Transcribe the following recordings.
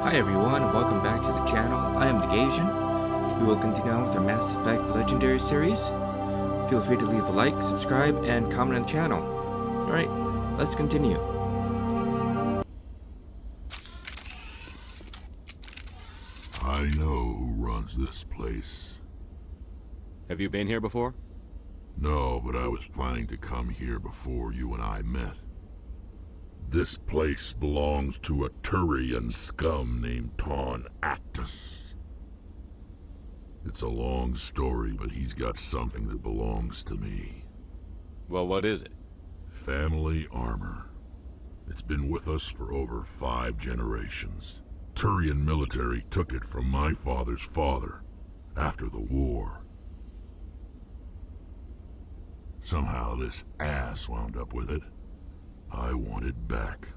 Hi everyone, and welcome back to the channel. I am the Gasian. We will continue on with our Mass Effect Legendary series. Feel free to leave a like, subscribe, and comment on the channel. Alright, let's continue. I know who runs this place. Have you been here before? No, but I was planning to come here before you and I met. This place belongs to a Turian scum named Ton Actus. It's a long story, but he's got something that belongs to me. Well, what is it? Family armor. It's been with us for over 5 generations. Turian military took it from my father's father after the war. Somehow this ass wound up with it. I want it back.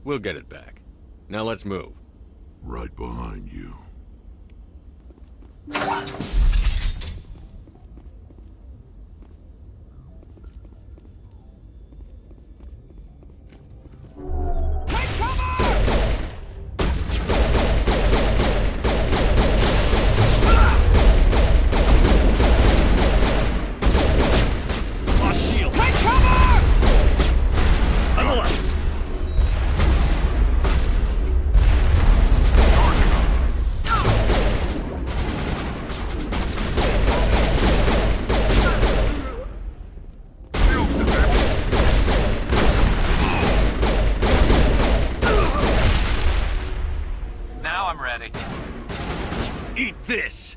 We'll get it back. Now let's move. Right behind you. Eat this!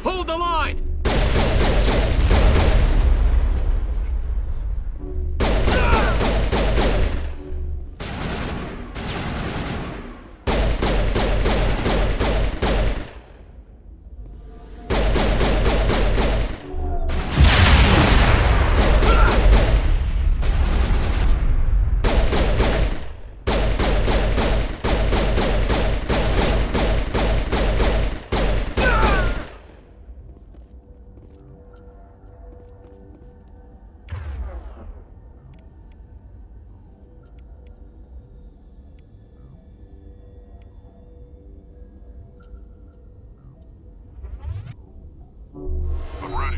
Hold the line! I'm ready.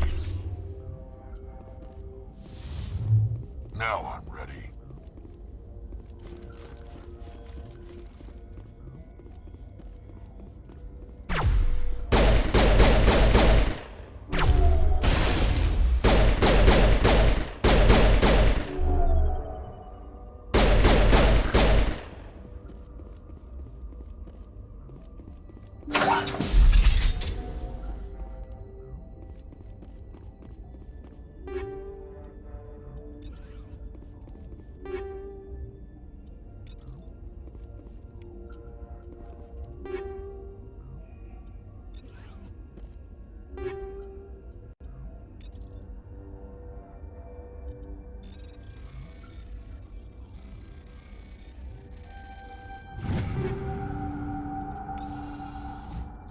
Now I'm ready.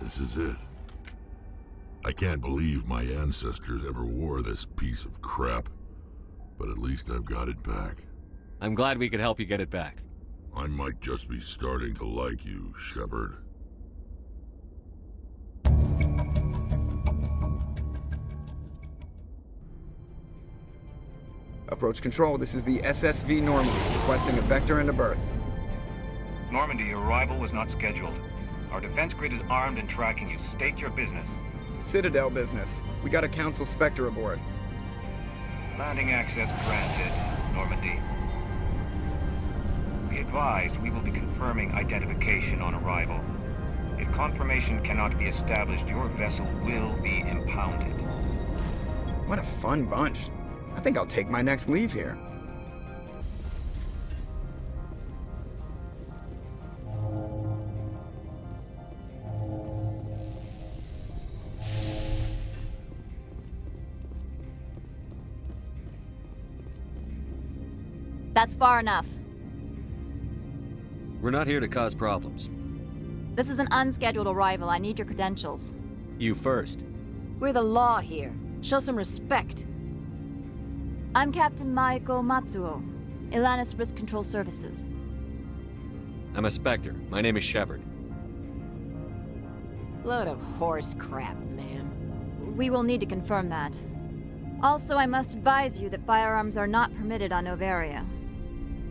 This is it. I can't believe my ancestors ever wore this piece of crap, but at least I've got it back. I'm glad we could help you get it back. I might just be starting to like you, Shepard. Approach control, this is the SSV Normandy, requesting a vector and a berth. Normandy, your arrival was not scheduled. Our defense grid is armed and tracking you. State your business. Citadel business. We got a Council Spectre aboard. Landing access granted, Normandy. Be advised, we will be confirming identification on arrival. If confirmation cannot be established, your vessel will be impounded. What a fun bunch. I think I'll take my next leave here. That's far enough. We're not here to cause problems. This is an unscheduled arrival. I need your credentials. You first. We're the law here. Show some respect. I'm Captain Maiko Matsuo, Ilanis Risk Control Services. I'm a Spectre. My name is Shepard. Load of horse crap, man. We will need to confirm that. Also, I must advise you that firearms are not permitted on Noveria.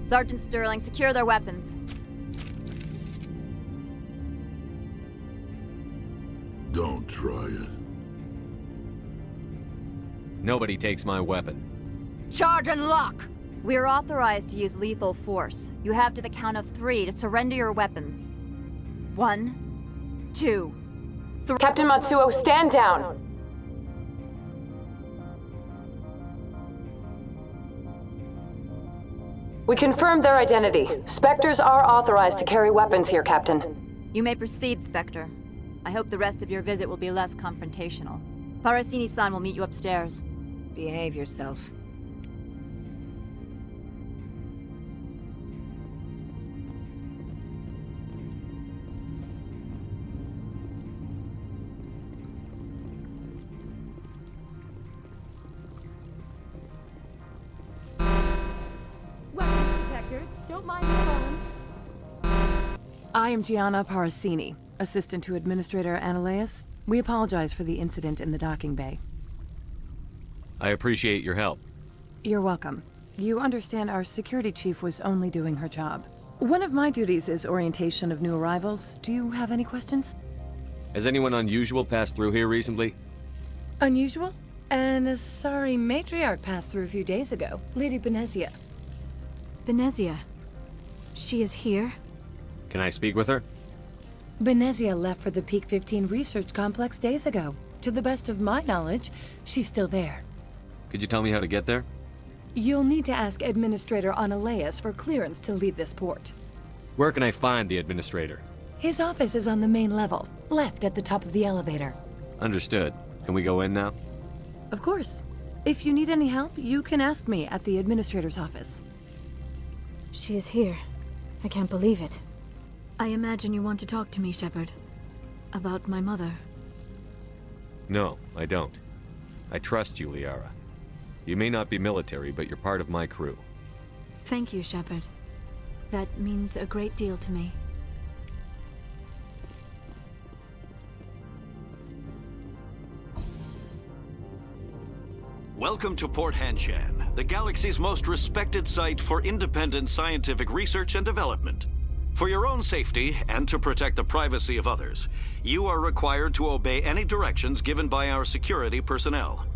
Sergeant Sterling, secure their weapons. Don't try it. Nobody takes my weapon. Charge and lock! We are authorized to use lethal force. You have to the count of 3 to surrender your weapons. 1, 2, 3. Captain Matsuo, stand down! We confirmed their identity. Spectres are authorized to carry weapons here, Captain. You may proceed, Spectre. I hope the rest of your visit will be less confrontational. Parasini-san will meet you upstairs. Behave yourself. I am Gianna Parasini, assistant to Administrator Ananias. We apologize for the incident in the docking bay. I appreciate your help. You're welcome. You understand our security chief was only doing her job. One of my duties is orientation of new arrivals. Do you have any questions? Has anyone unusual passed through here recently? Unusual? And a sorry matriarch passed through a few days ago. Lady Benezia. Benezia. She is here? Can I speak with her? Benezia left for the Peak 15 research complex days ago. To the best of my knowledge, she's still there. Could you tell me how to get there? You'll need to ask Administrator Ananias for clearance to leave this port. Where can I find the administrator? His office is on the main level, left at the top of the elevator. Understood. Can we go in now? Of course. If you need any help, you can ask me at the administrator's office. She is here. I can't believe it. I imagine you want to talk to me, Shepard. About my mother. No, I don't. I trust you, Liara. You may not be military, but you're part of my crew. Thank you, Shepard. That means a great deal to me. Welcome to Port Hanshan, the galaxy's most respected site for independent scientific research and development. For your own safety, and to protect the privacy of others, you are required to obey any directions given by our security personnel.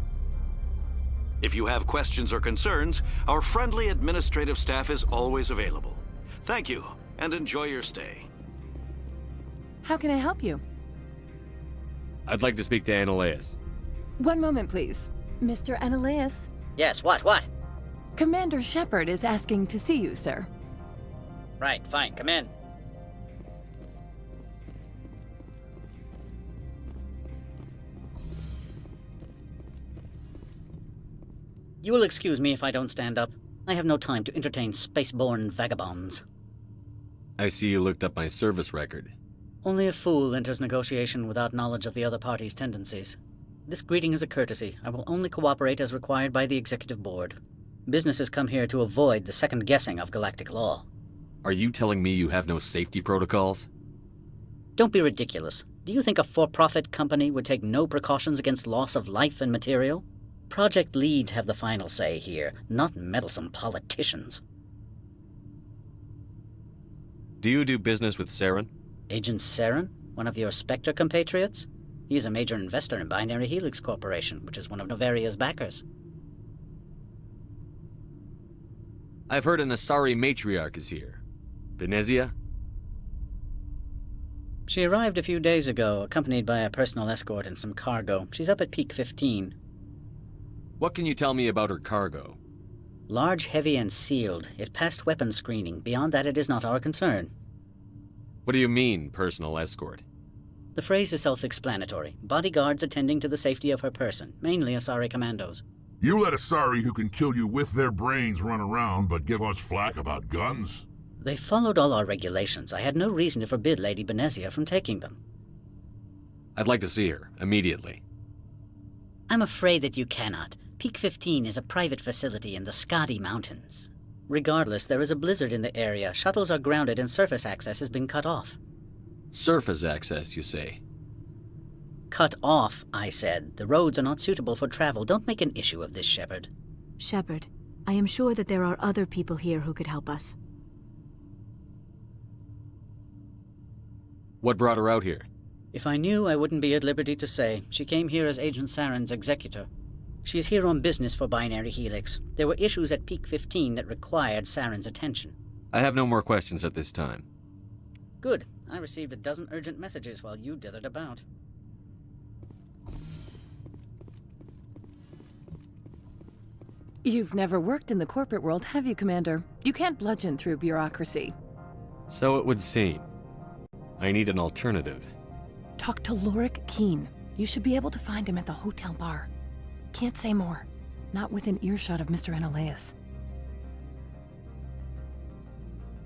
If you have questions or concerns, our friendly administrative staff is always available. Thank you, and enjoy your stay. How can I help you? I'd like to speak to Ananias. One moment, please. Mr. Ananias? Yes, what? Commander Shepard is asking to see you, sir. Right, fine, come in. You will excuse me if I don't stand up. I have no time to entertain spaceborne vagabonds. I see you looked up my service record. Only a fool enters negotiation without knowledge of the other party's tendencies. This greeting is a courtesy. I will only cooperate as required by the Executive Board. Businesses come here to avoid the second guessing of galactic law. Are you telling me you have no safety protocols? Don't be ridiculous. Do you think a for-profit company would take no precautions against loss of life and material? Project leads have the final say here, not meddlesome politicians. Do you do business with Saren? Agent Saren? One of your Spectre compatriots? He is a major investor in Binary Helix Corporation, which is one of Noveria's backers. I've heard an Asari matriarch is here. Venezia? She arrived a few days ago, accompanied by a personal escort and some cargo. She's up at Peak 15. What can you tell me about her cargo? Large, heavy, and sealed. It passed weapons screening. Beyond that, it is not our concern. What do you mean, personal escort? The phrase is self-explanatory. Bodyguards attending to the safety of her person, mainly Asari commandos. You let Asari who can kill you with their brains run around, but give us flack about guns? They followed all our regulations. I had no reason to forbid Lady Benezia from taking them. I'd like to see her, immediately. I'm afraid that you cannot. Peak 15 is a private facility in the Skadi Mountains. Regardless, there is a blizzard in the area. Shuttles are grounded and surface access has been cut off. Surface access, you say? Cut off, I said. The roads are not suitable for travel. Don't make an issue of this, Shepard. Shepard, I am sure that there are other people here who could help us. What brought her out here? If I knew, I wouldn't be at liberty to say. She came here as Agent Saren's executor. She is here on business for Binary Helix. There were issues at Peak 15 that required Saren's attention. I have no more questions at this time. Good. I received a dozen urgent messages while you dithered about. You've never worked in the corporate world, have you, Commander? You can't bludgeon through bureaucracy. So it would seem. I need an alternative. Talk to Lorik Keen. You should be able to find him at the hotel bar. Can't say more. Not within earshot of Mr. Analaeus.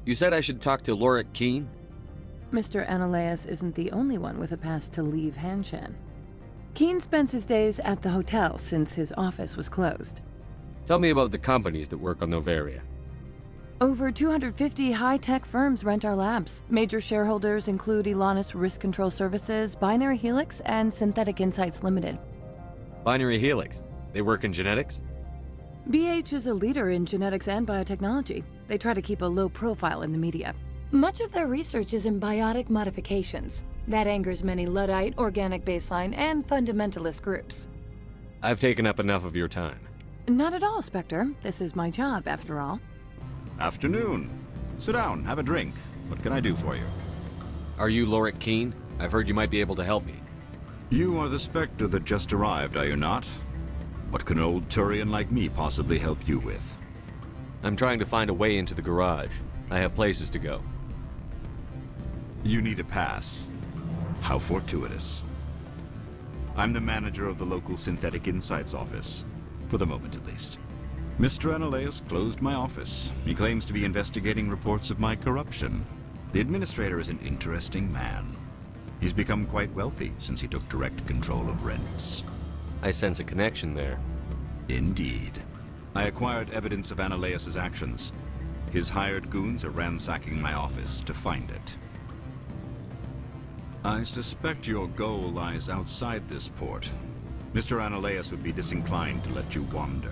You said I should talk to Lorik Keen? Mr. Analaeus isn't the only one with a pass to leave Hanshan. Keen spends his days at the hotel since his office was closed. Tell me about the companies that work on Noveria. Over 250 high-tech firms rent our labs. Major shareholders include Elanus Risk Control Services, Binary Helix, and Synthetic Insights Limited. Binary Helix? They work in genetics? BH is a leader in genetics and biotechnology. They try to keep a low profile in the media. Much of their research is in biotic modifications. That angers many Luddite, organic baseline, and fundamentalist groups. I've taken up enough of your time. Not at all, Spectre. This is my job, after all. Afternoon. Sit down, have a drink. What can I do for you? Are you Lorik Keen? I've heard you might be able to help me. You are the Spectre that just arrived, are you not? What can an old Turian like me possibly help you with? I'm trying to find a way into the garage. I have places to go. You need a pass. How fortuitous. I'm the manager of the local Synthetic Insights office. For the moment, at least. Mr. Analaeus closed my office. He claims to be investigating reports of my corruption. The administrator is an interesting man. He's become quite wealthy since he took direct control of rents. I sense a connection there. Indeed. I acquired evidence of Analaeus' actions. His hired goons are ransacking my office to find it. I suspect your goal lies outside this port. Mr. Analaeus would be disinclined to let you wander.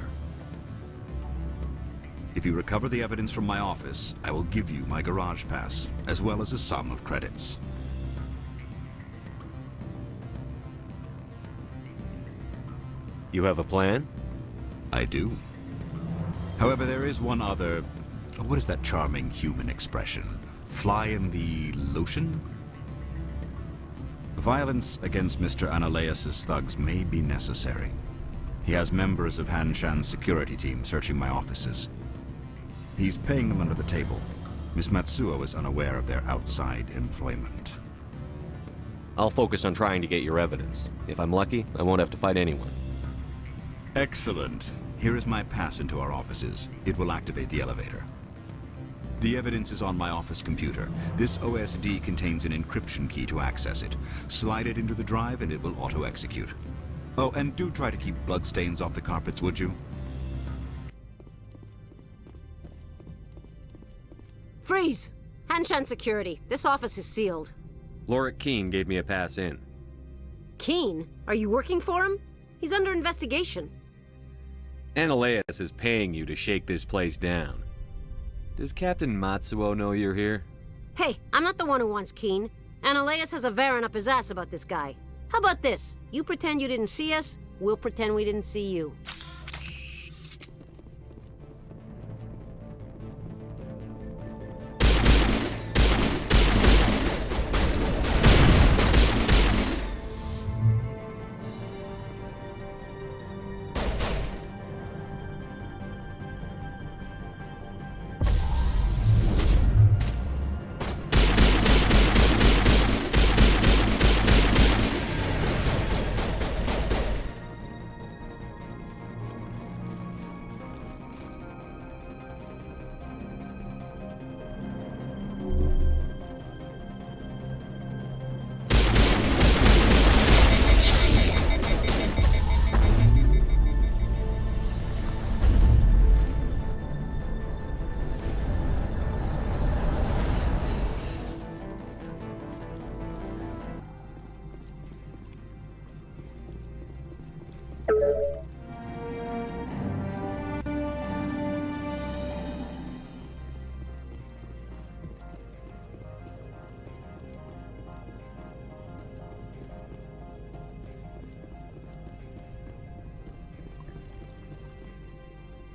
If you recover the evidence from my office, I will give you my garage pass, as well as a sum of credits. You have a plan? I do. However, there is one other... What is that charming human expression? Fly in the lotion? Violence against Mr. Analaeus' thugs may be necessary. He has members of Hanshan's security team searching my offices. He's paying them under the table. Miss Matsuo is unaware of their outside employment. I'll focus on trying to get your evidence. If I'm lucky, I won't have to fight anyone. Excellent. Here is my pass into our offices. It will activate the elevator. The evidence is on my office computer. This OSD contains an encryption key to access it. Slide it into the drive and it will auto-execute. Oh, and do try to keep bloodstains off the carpets, would you? Freeze! Hanshan security. This office is sealed. Lorik Keen gave me a pass in. Keen? Are you working for him? He's under investigation. Analaeus is paying you to shake this place down. Does Captain Matsuo know you're here? Hey, I'm not the one who wants Keen. Analaeus has a Varen up his ass about this guy. How about this? You pretend you didn't see us, we'll pretend we didn't see you.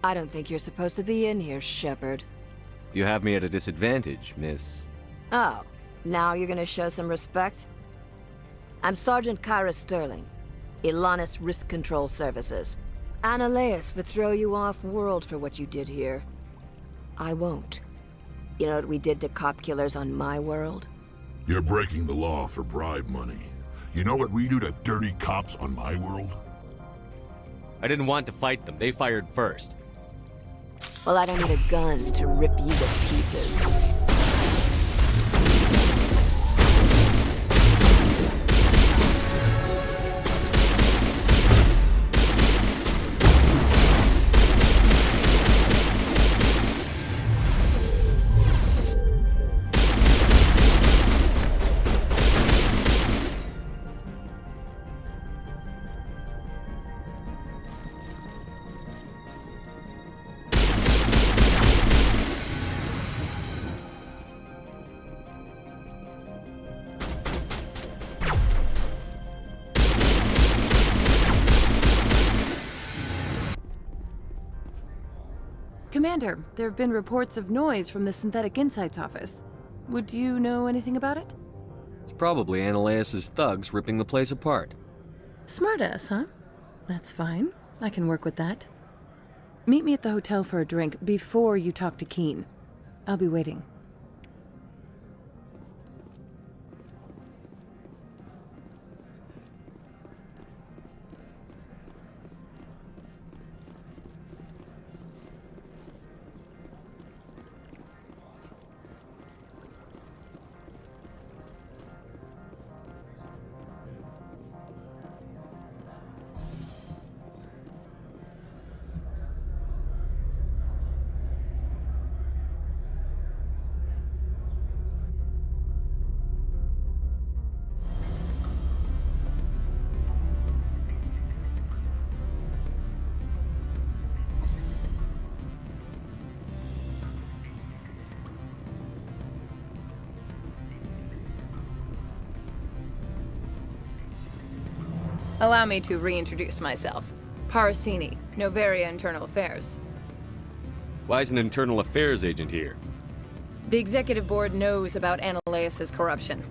I don't think you're supposed to be in here, Shepard. You have me at a disadvantage, Miss. Oh, now you're gonna show some respect? I'm Sergeant Kyra Sterling, Ilanis Risk Control Services. Annaleus would throw you off-world for what you did here. I won't. You know what we did to cop killers on my world? You're breaking the law for bribe money. You know what we do to dirty cops on my world? I didn't want to fight them. They fired first. Well, I don't need a gun to rip you to pieces. Commander, there have been reports of noise from the Synthetic Insights office. Would you know anything about it? It's probably Annaleus' thugs ripping the place apart. Smartass, huh? That's fine. I can work with that. Meet me at the hotel for a drink before you talk to Keen. I'll be waiting. Allow me to reintroduce myself. Parasini, Noveria Internal Affairs. Why is an internal affairs agent here? The executive board knows about Annaleus' corruption.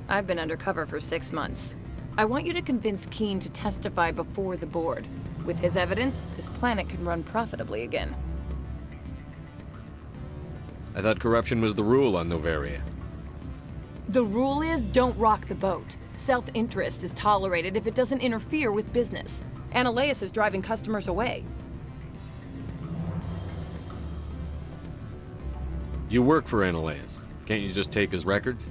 I've been undercover for 6 months. I want you to convince Keen to testify before the board. With his evidence, this planet can run profitably again. I thought corruption was the rule on Noveria. The rule is, don't rock the boat. Self-interest is tolerated if it doesn't interfere with business. Annaleus is driving customers away. You work for Annaleus. Can't you just take his records?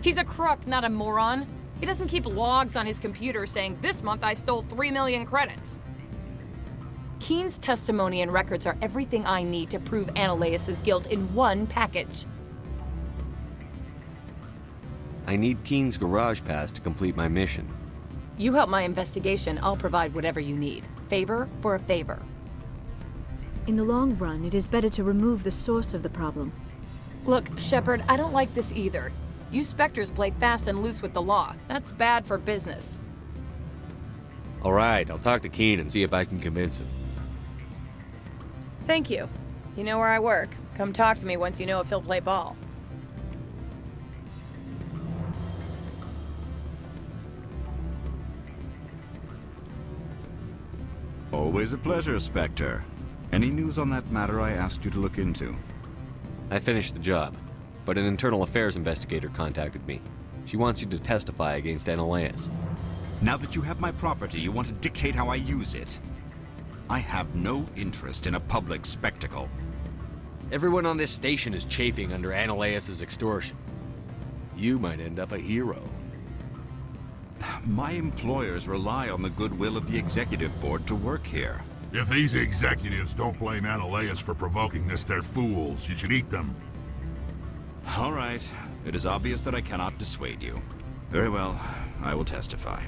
He's a crook, not a moron. He doesn't keep logs on his computer saying, this month I stole 3 million credits. Keen's testimony and records are everything I need to prove Annaleus' guilt in one package. I need Keen's garage pass to complete my mission. You help my investigation, I'll provide whatever you need. Favor for a favor. In the long run, it is better to remove the source of the problem. Look, Shepard, I don't like this either. You Spectres play fast and loose with the law. That's bad for business. All right, I'll talk to Keen and see if I can convince him. Thank you. You know where I work. Come talk to me once you know if he'll play ball. Always a pleasure, Spectre. Any news on that matter I asked you to look into? I finished the job, but an internal affairs investigator contacted me. She wants you to testify against Analaeus. Now that you have my property, you want to dictate how I use it. I have no interest in a public spectacle. Everyone on this station is chafing under Analaeus' extortion. You might end up a hero. My employers rely on the goodwill of the executive board to work here. If these executives don't blame Analaeus for provoking this, they're fools. You should eat them. All right. It is obvious that I cannot dissuade you. Very well. I will testify.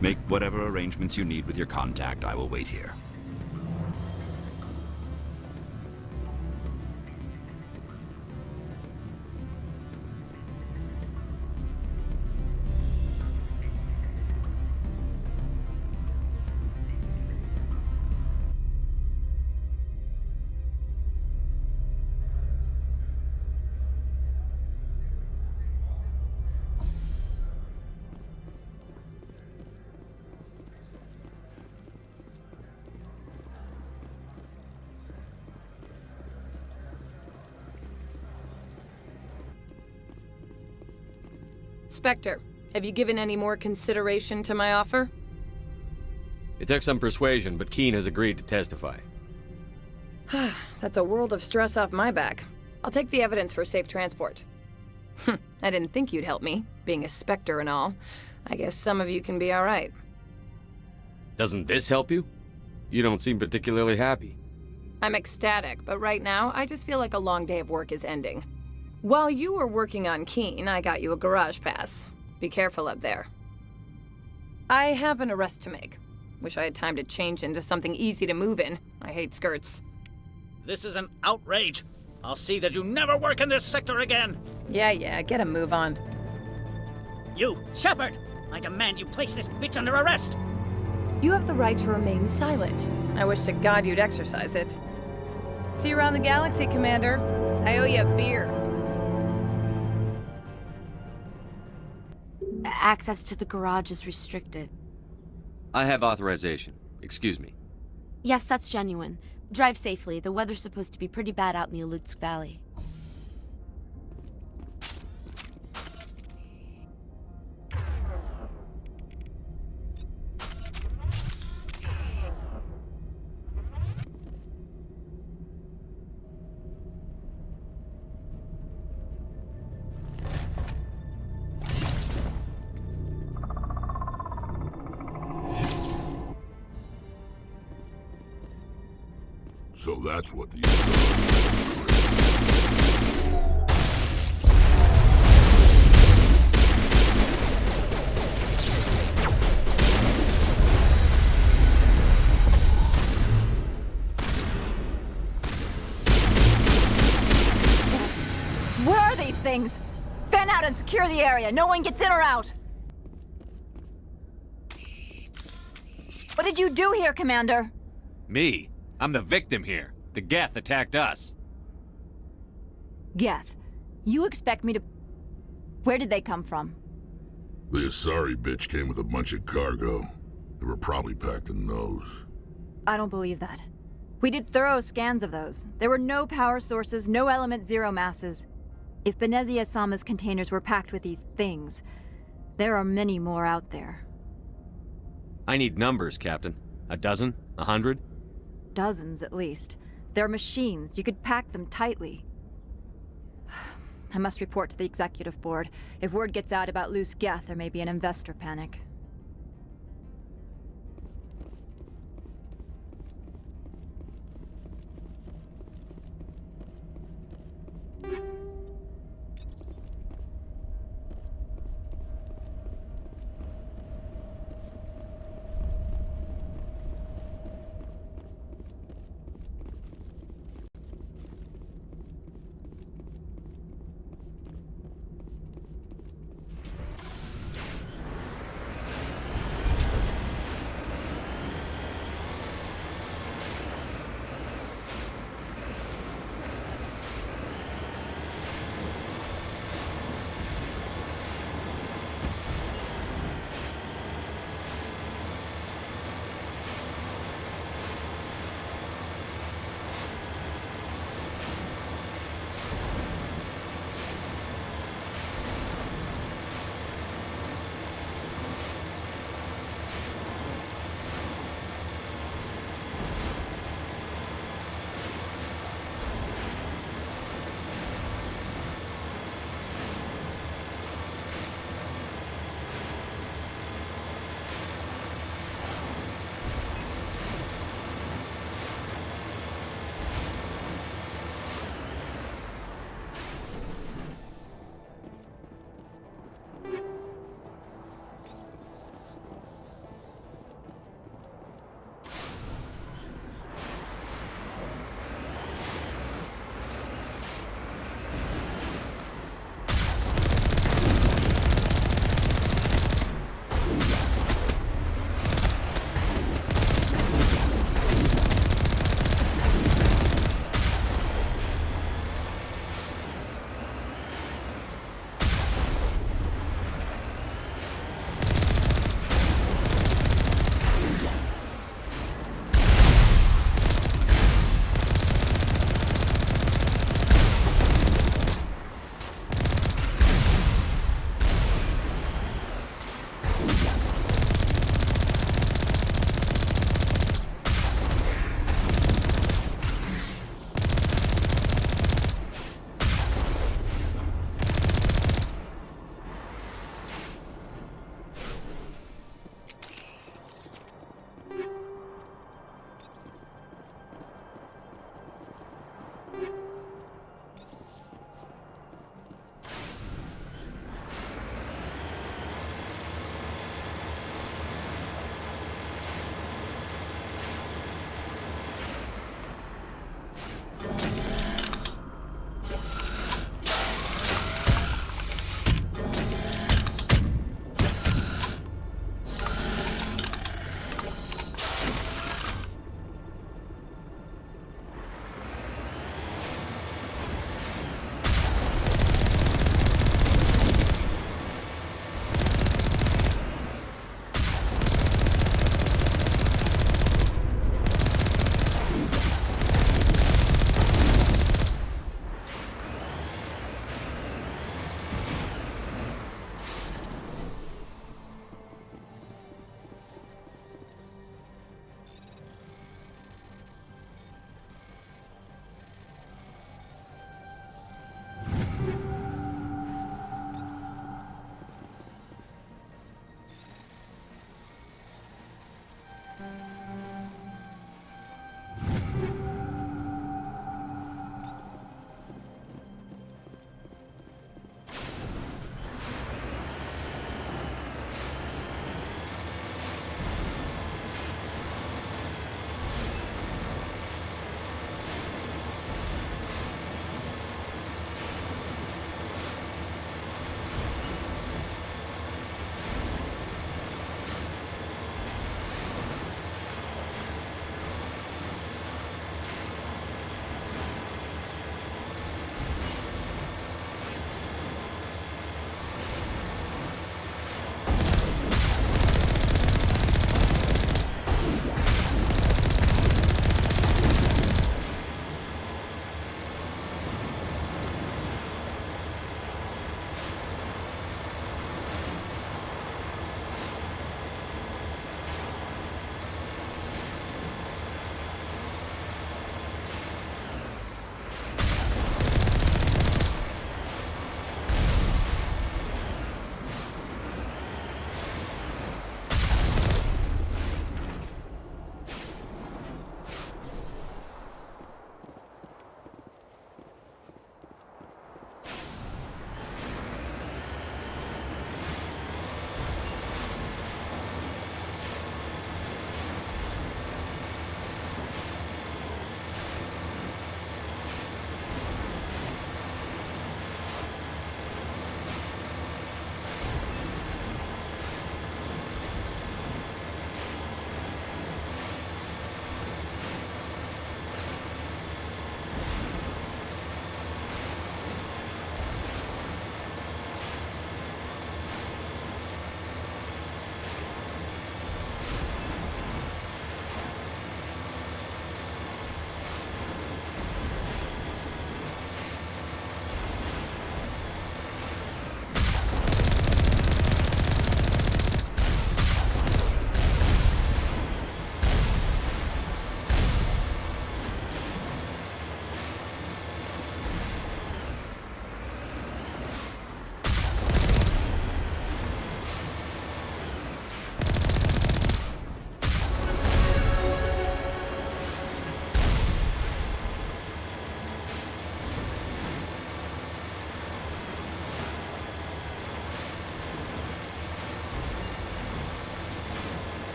Make whatever arrangements you need with your contact. I will wait here. Spectre, have you given any more consideration to my offer? It took some persuasion, but Keen has agreed to testify. That's a world of stress off my back. I'll take the evidence for safe transport. I didn't think you'd help me, being a Spectre and all. I guess some of you can be alright. Doesn't this help you? You don't seem particularly happy. I'm ecstatic, but right now, I just feel like a long day of work is ending. While you were working on Keen, I got you a garage pass. Be careful up there. I have an arrest to make. Wish I had time to change into something easy to move in. I hate skirts. This is an outrage. I'll see that you never work in this sector again. Yeah, get a move on. You, Shepard! I demand you place this bitch under arrest! You have the right to remain silent. I wish to God you'd exercise it. See you around the galaxy, Commander. I owe you a beer. Access to the garage is restricted. I have authorization. Excuse me. Yes, that's genuine. Drive safely. The weather's supposed to be pretty bad out in the Alutsk Valley. So that's what the... Where are these things? Fan out and secure the area. No one gets in or out. What did you do here, Commander? Me? I'm the victim here. The Geth attacked us. Geth, you expect me to... Where did they come from? The Asari bitch came with a bunch of cargo. They were probably packed in those. I don't believe that. We did thorough scans of those. There were no power sources, no element zero masses. If Benezia Sama's containers were packed with these things, there are many more out there. I need numbers, Captain. A dozen? 100? Dozens, at least. They're machines. You could pack them tightly. I must report to the executive board. If word gets out about loose Geth, there may be an investor panic.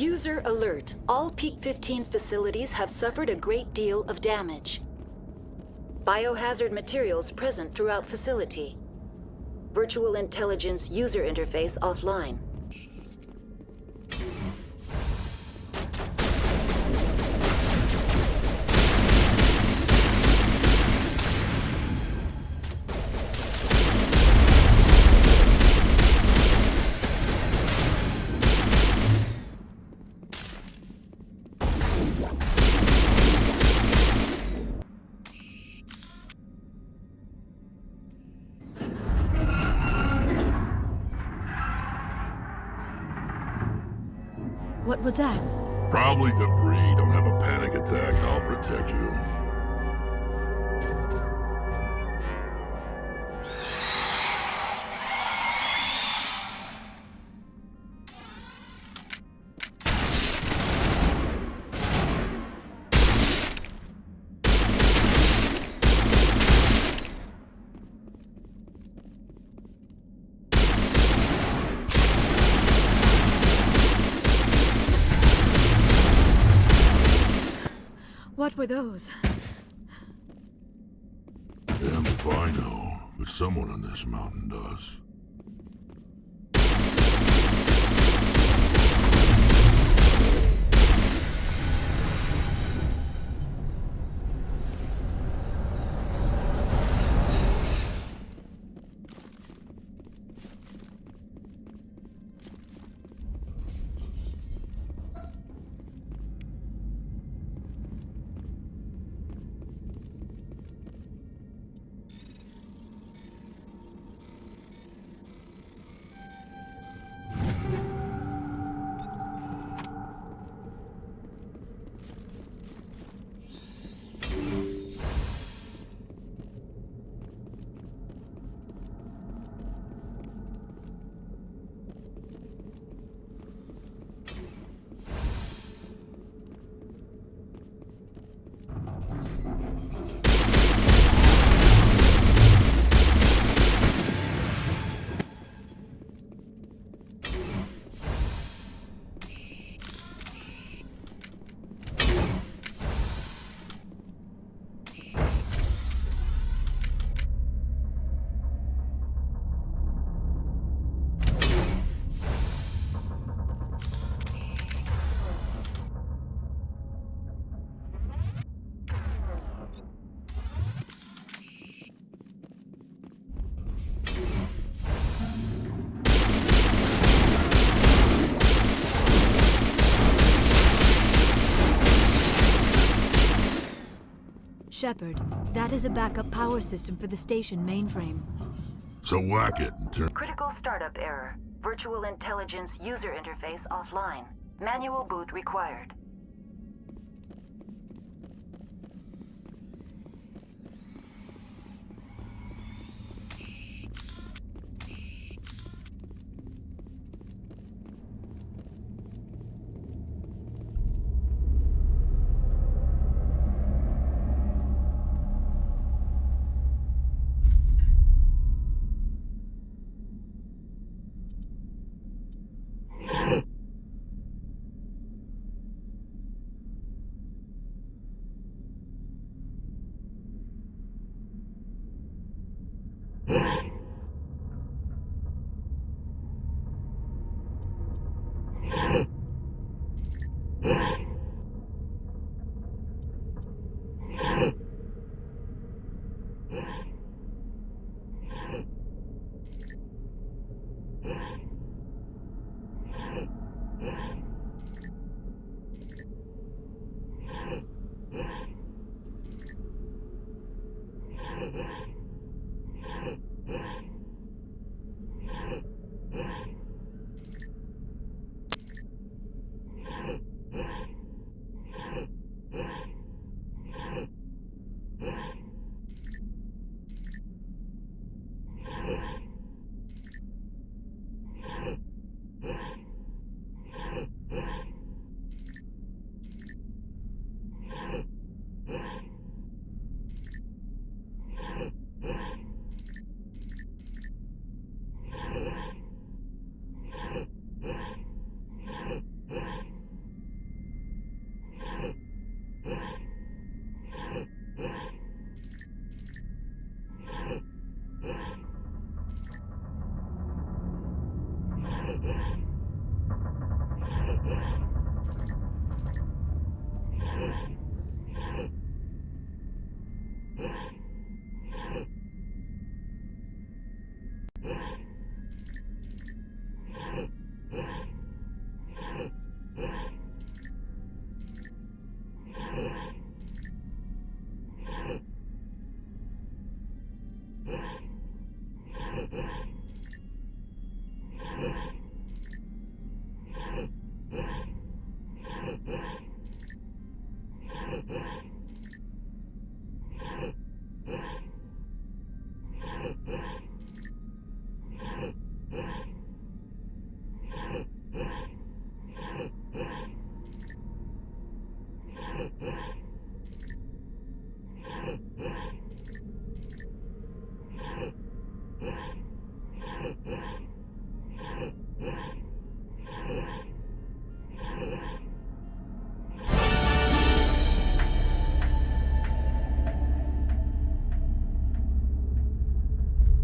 User alert. All Peak 15 facilities have suffered a great deal of damage. Biohazard materials present throughout facility. Virtual intelligence user interface offline. What was that? Probably debris. Don't have a panic attack. I'll protect you. What were those? Damn if I know, but someone on this mountain does. Shepard, that is a backup power system for the station mainframe. So whack it and turn... Critical startup error. Virtual intelligence user interface offline. Manual boot required.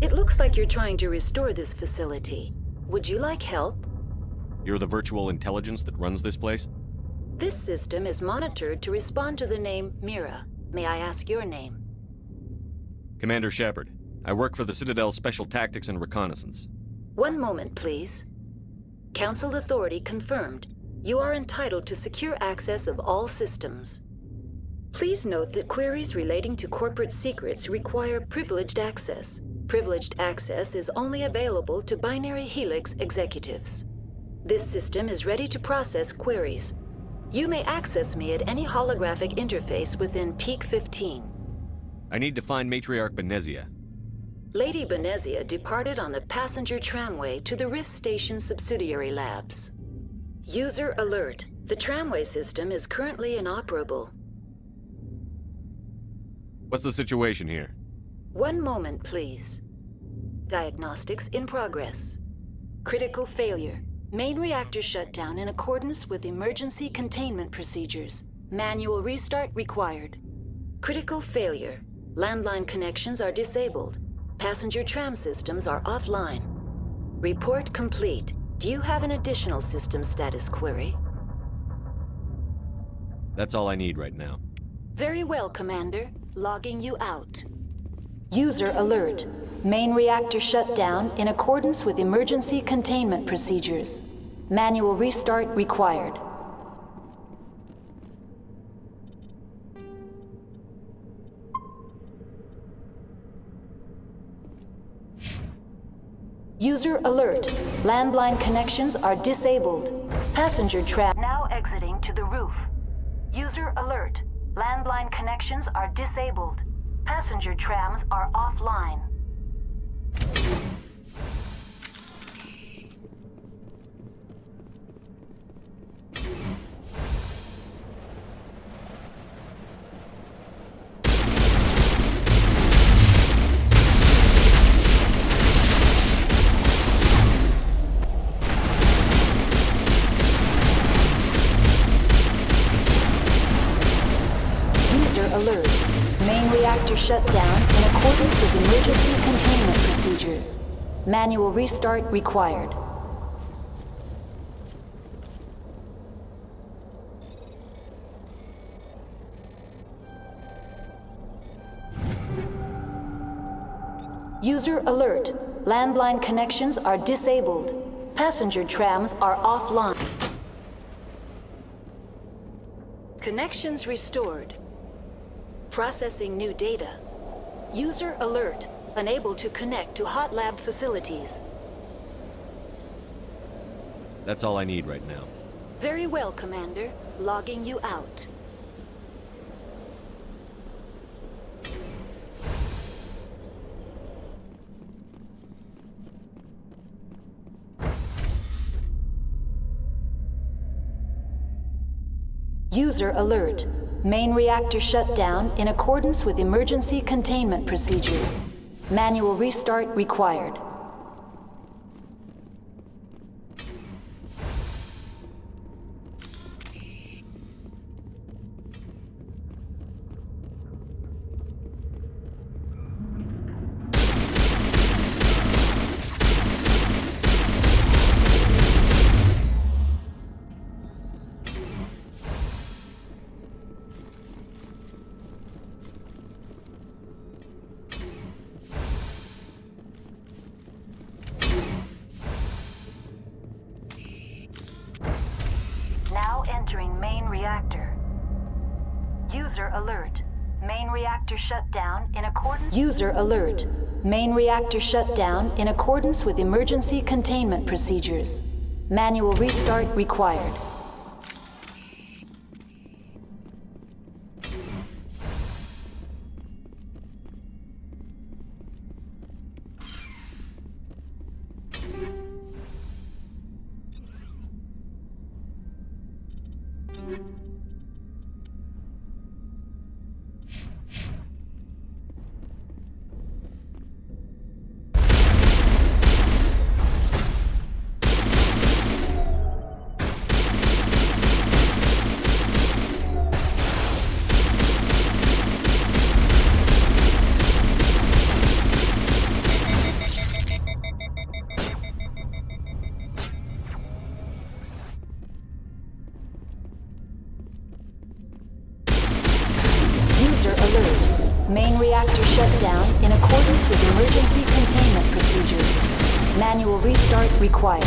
It looks like you're trying to restore this facility. Would you like help? You're the virtual intelligence that runs this place? This system is monitored to respond to the name Mira. May I ask your name? Commander Shepard. I work for the Citadel Special Tactics and Reconnaissance. One moment, please. Council authority confirmed. You are entitled to secure access of all systems. Please note that queries relating to corporate secrets require privileged access. Privileged access is only available to Binary Helix executives. This system is ready to process queries. You may access me at any holographic interface within Peak 15. I need to find Matriarch Benezia. Lady Benezia departed on the passenger tramway to the Rift Station subsidiary labs. User alert. The tramway system is currently inoperable. What's the situation here? One moment, please. Diagnostics in progress. Critical failure. Main reactor shut down in accordance with emergency containment procedures. Manual restart required. Critical failure. Landline connections are disabled. Passenger tram systems are offline. Report complete. Do you have an additional system status query? That's all I need right now. Very well, Commander. Logging you out. User alert. Main reactor shut down in accordance with emergency containment procedures. Manual restart required. User alert. Landline connections are disabled. Passenger tram now exiting to the roof. User alert. Landline connections are disabled. Passenger trams are offline. Alert. Main reactor shut down in accordance with emergency containment procedures. Manual restart required. User alert. Landline connections are disabled. Passenger trams are offline. Connections restored. Processing new data. User alert. Unable to connect to hot lab facilities. That's all I need right now. Very well, Commander. Logging you out. User alert. Main reactor shut down in accordance with emergency containment procedures. Manual restart required. Entering main reactor. User alert. Main reactor shut down in accordance. User alert. Main reactor shut down in accordance with emergency containment procedures. Manual restart required. alert. Main reactor shut down in accordance with emergency containment procedures. Manual restart required.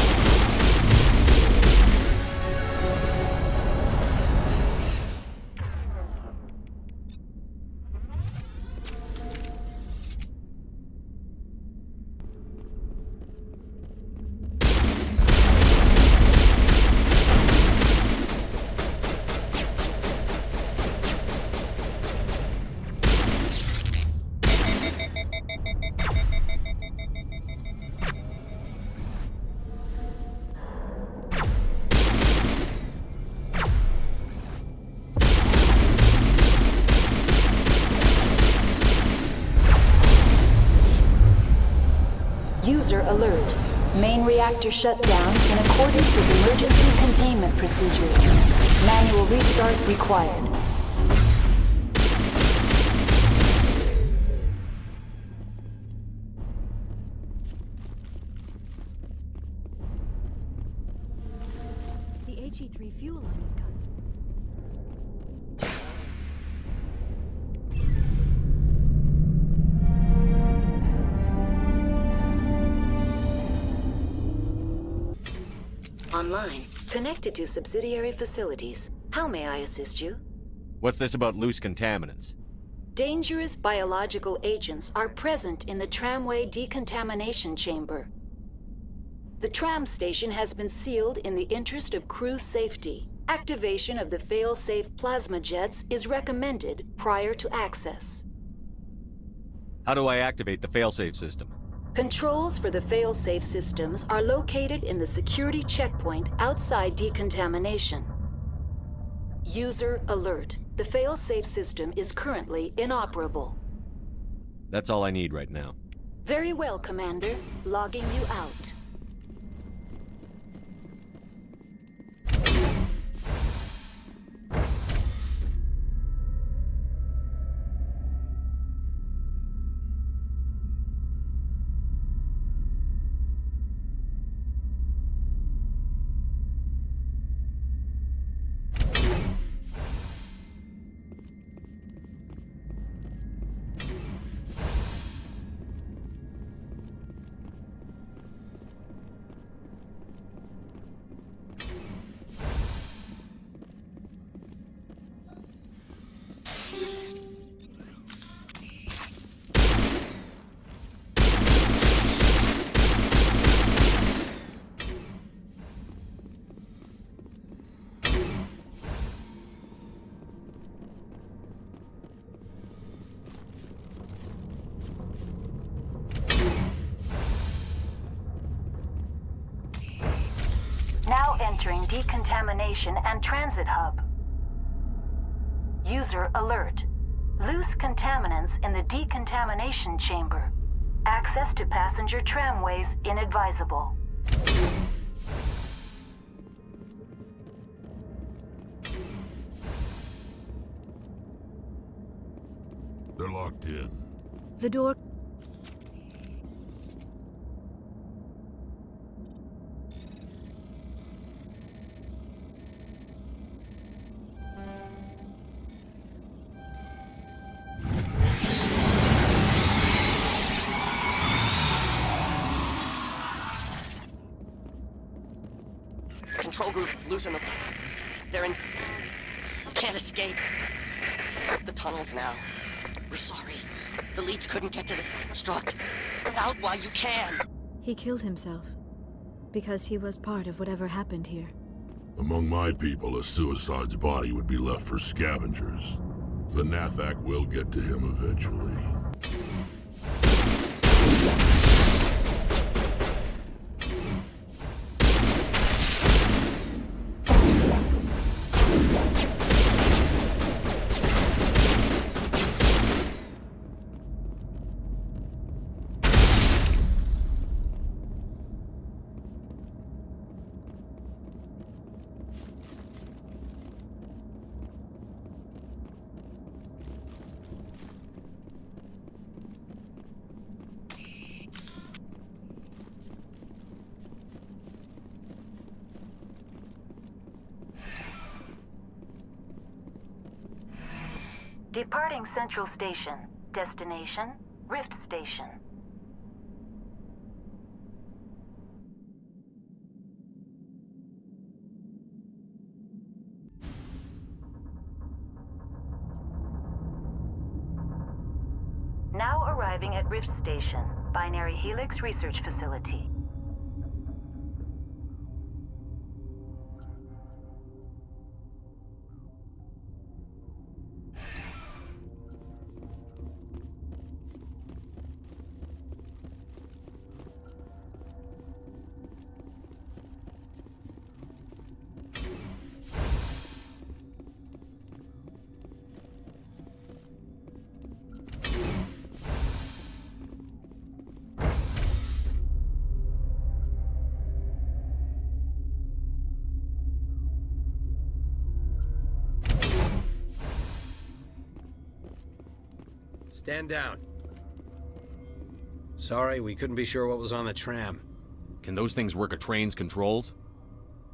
User alert. Main reactor shut down in accordance with emergency containment procedures. Manual restart required. The HE3 fuel line is cut. Online. Connected to subsidiary facilities. How may I assist you? What's this about loose contaminants? Dangerous biological agents are present in the tramway decontamination chamber. The tram station has been sealed in the interest of crew safety. Activation of the fail-safe plasma jets is recommended prior to access. How do I activate the failsafe system? Controls for the fail-safe systems are located in the security checkpoint outside decontamination. User alert. The fail-safe system is currently inoperable. That's all I need right now. Very well, Commander. Logging you out. Now entering decontamination and transit hub. User alert. Loose contaminants in the decontamination chamber. Access to passenger tramways inadvisable. They're locked in. The door... Control group, loosen them. They're in... Can't escape. The tunnels now. We're sorry. The leads couldn't get to the struck. Get out while you can. He killed himself. Because he was part of whatever happened here. Among my people, a suicide's body would be left for scavengers. The Nathak will get to him eventually. Departing Central Station. Destination, Rift Station. Now arriving at Rift Station, Binary Helix Research Facility. Stand down. Sorry, we couldn't be sure what was on the tram. Can those things work a train's controls?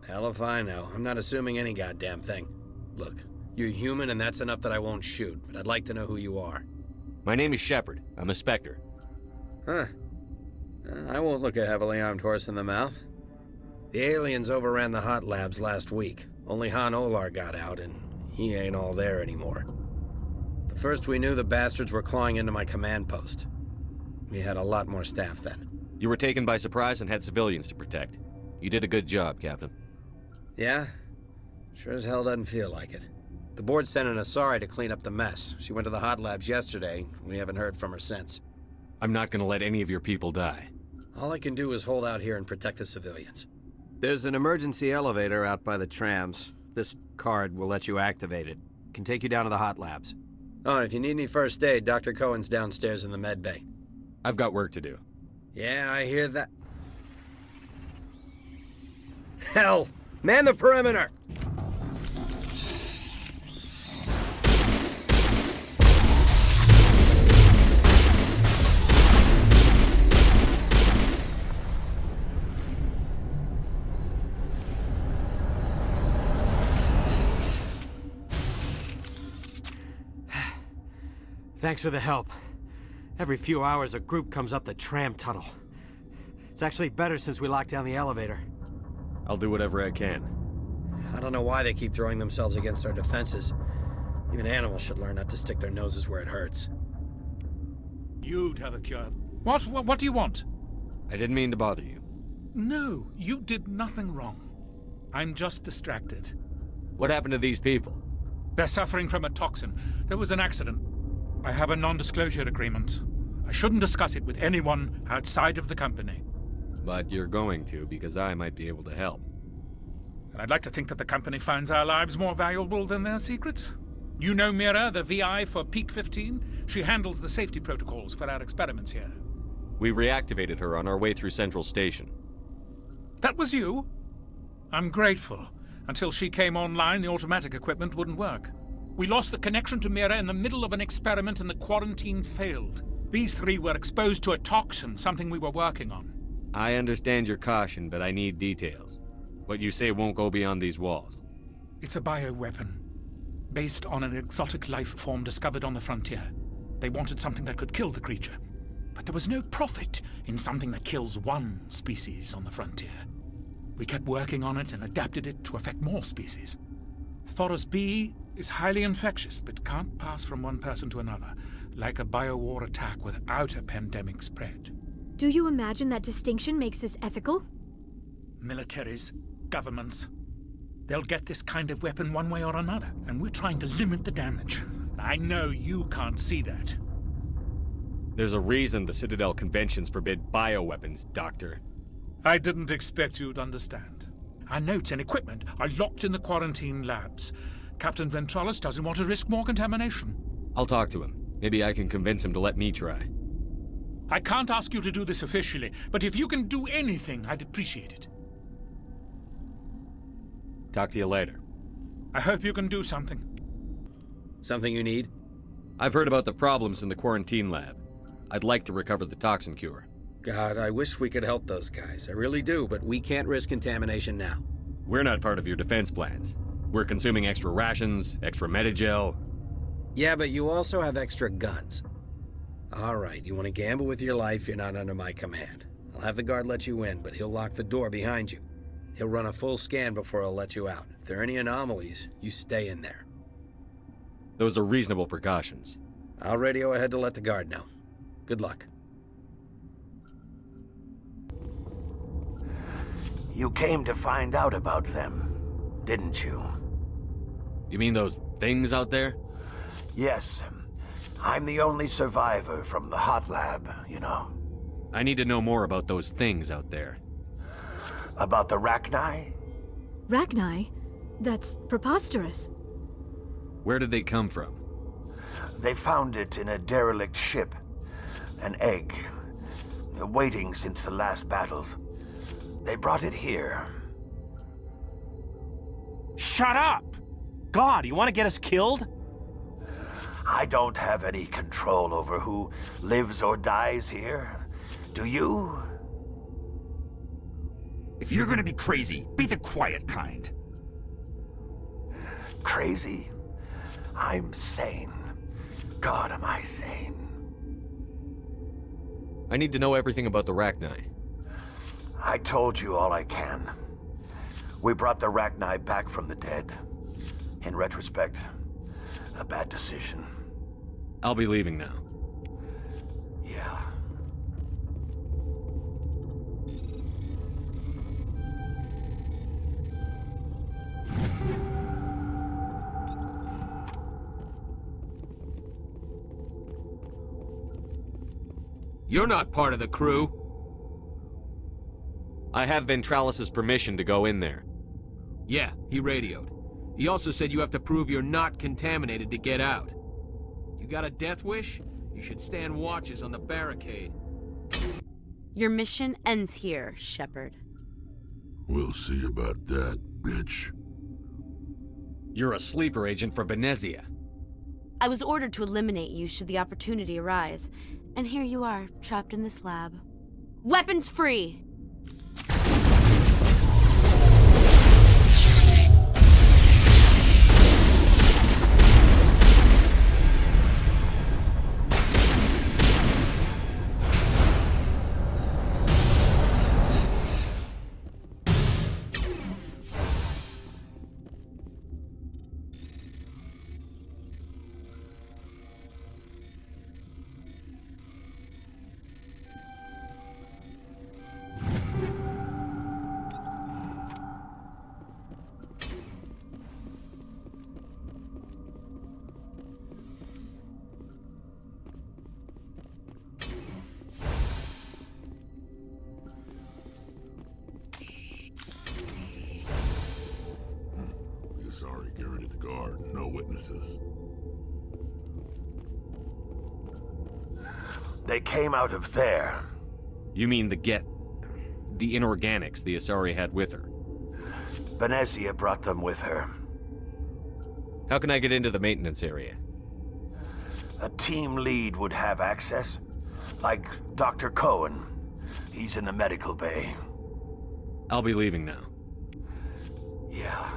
Hell if I know. I'm not assuming any goddamn thing. Look, you're human and that's enough that I won't shoot, but I'd like to know who you are. My name is Shepard. I'm a Spectre. Huh. I won't look a heavily armed horse in the mouth. The aliens overran the hot labs last week. Only Han Olar got out, and he ain't all there anymore. The first we knew, the bastards were clawing into my command post. We had a lot more staff then. You were taken by surprise and had civilians to protect. You did a good job, Captain. Yeah? Sure as hell doesn't feel like it. The board sent an Asari to clean up the mess. She went to the hot labs yesterday. We haven't heard from her since. I'm not gonna let any of your people die. All I can do is hold out here and protect the civilians. There's an emergency elevator out by the trams. This card will let you activate it. Can take you down to the hot labs. Oh, and if you need any first aid, Dr. Cohen's downstairs in the med bay. I've got work to do. Yeah, I hear that. Hell! Man the perimeter! Thanks for the help. Every few hours, a group comes up the tram tunnel. It's actually better since we locked down the elevator. I'll do whatever I can. I don't know why they keep throwing themselves against our defenses. Even animals should learn not to stick their noses where it hurts. You'd have a cure. What do you want? I didn't mean to bother you. No, you did nothing wrong. I'm just distracted. What happened to these people? They're suffering from a toxin. There was an accident. I have a non-disclosure agreement. I shouldn't discuss it with anyone outside of the company. But you're going to, because I might be able to help. And I'd like to think that the company finds our lives more valuable than their secrets. You know Mira, the VI for Peak 15? She handles the safety protocols for our experiments here. We reactivated her on our way through Central Station. That was you? I'm grateful. Until she came online, the automatic equipment wouldn't work. We lost the connection to Mira in the middle of an experiment and the quarantine failed. These three were exposed to a toxin, something we were working on. I understand your caution, but I need details. What you say won't go beyond these walls. It's a bioweapon, based on an exotic life form discovered on the frontier. They wanted something that could kill the creature. But there was no profit in something that kills one species on the frontier. We kept working on it and adapted it to affect more species. Thoros B is highly infectious, but can't pass from one person to another, like a biowar attack without a pandemic spread. Do you imagine that distinction makes this ethical? Militaries, governments, they'll get this kind of weapon one way or another, and we're trying to limit the damage. I know you can't see that. There's a reason the Citadel conventions forbid bioweapons, Doctor. I didn't expect you'd understand. Our notes and equipment are locked in the quarantine labs. Captain Ventralis doesn't want to risk more contamination. I'll talk to him. Maybe I can convince him to let me try. I can't ask you to do this officially, but if you can do anything, I'd appreciate it. Talk to you later. I hope you can do something. Something you need? I've heard about the problems in the quarantine lab. I'd like to recover the toxin cure. God, I wish we could help those guys. I really do, but we can't risk contamination now. We're not part of your defense plans. We're consuming extra rations, extra Metagel. Yeah, but you also have extra guns. All right, you want to gamble with your life, you're not under my command. I'll have the guard let you in, but he'll lock the door behind you. He'll run a full scan before he'll let you out. If there are any anomalies, you stay in there. Those are reasonable precautions. I'll radio ahead to let the guard know. Good luck. You came to find out about them, didn't you? You mean those things out there? Yes. I'm the only survivor from the hot lab, you know. I need to know more about those things out there. About the Rachni? Rachni? That's preposterous. Where did they come from? They found it in a derelict ship. An egg. Waiting since the last battles. They brought it here. Shut up! God, you want to get us killed? I don't have any control over who lives or dies here. Do you? If you're gonna be crazy, be the quiet kind. Crazy? I'm sane. God, am I sane. I need to know everything about the Rachni. I told you all I can. We brought the Rachni back from the dead. In retrospect, a bad decision. I'll be leaving now. Yeah. You're not part of the crew. I have Ventralis's permission to go in there. Yeah, he radioed. He also said you have to prove you're not contaminated to get out. You got a death wish? You should stand watches on the barricade. Your mission ends here, Shepard. We'll see about that, bitch. You're a sleeper agent for Venezia. I was ordered to eliminate you should the opportunity arise, and here you are, trapped in this lab. Weapons free! Sorry, guaranteed the guard. No witnesses. They came out of there. You mean the inorganics the Asari had with her? Venezia brought them with her. How can I get into the maintenance area? A team lead would have access. Like Dr. Cohen. He's in the medical bay. I'll be leaving now. Yeah.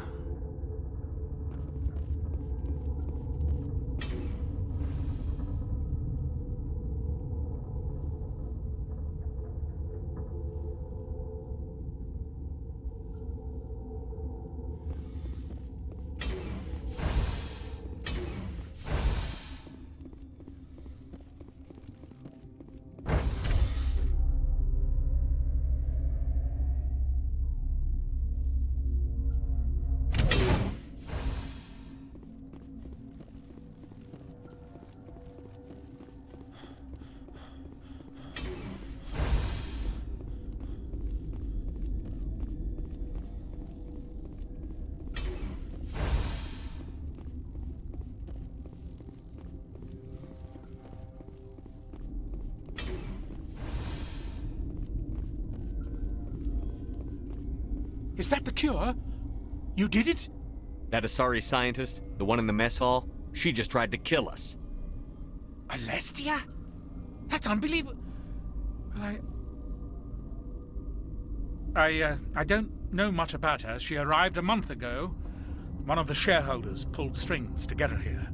Is that the cure? You did it? That Asari scientist, the one in the mess hall, she just tried to kill us. Alestia? That's unbelievable. Well, I don't know much about her. She arrived a month ago. One of the shareholders pulled strings to get her here.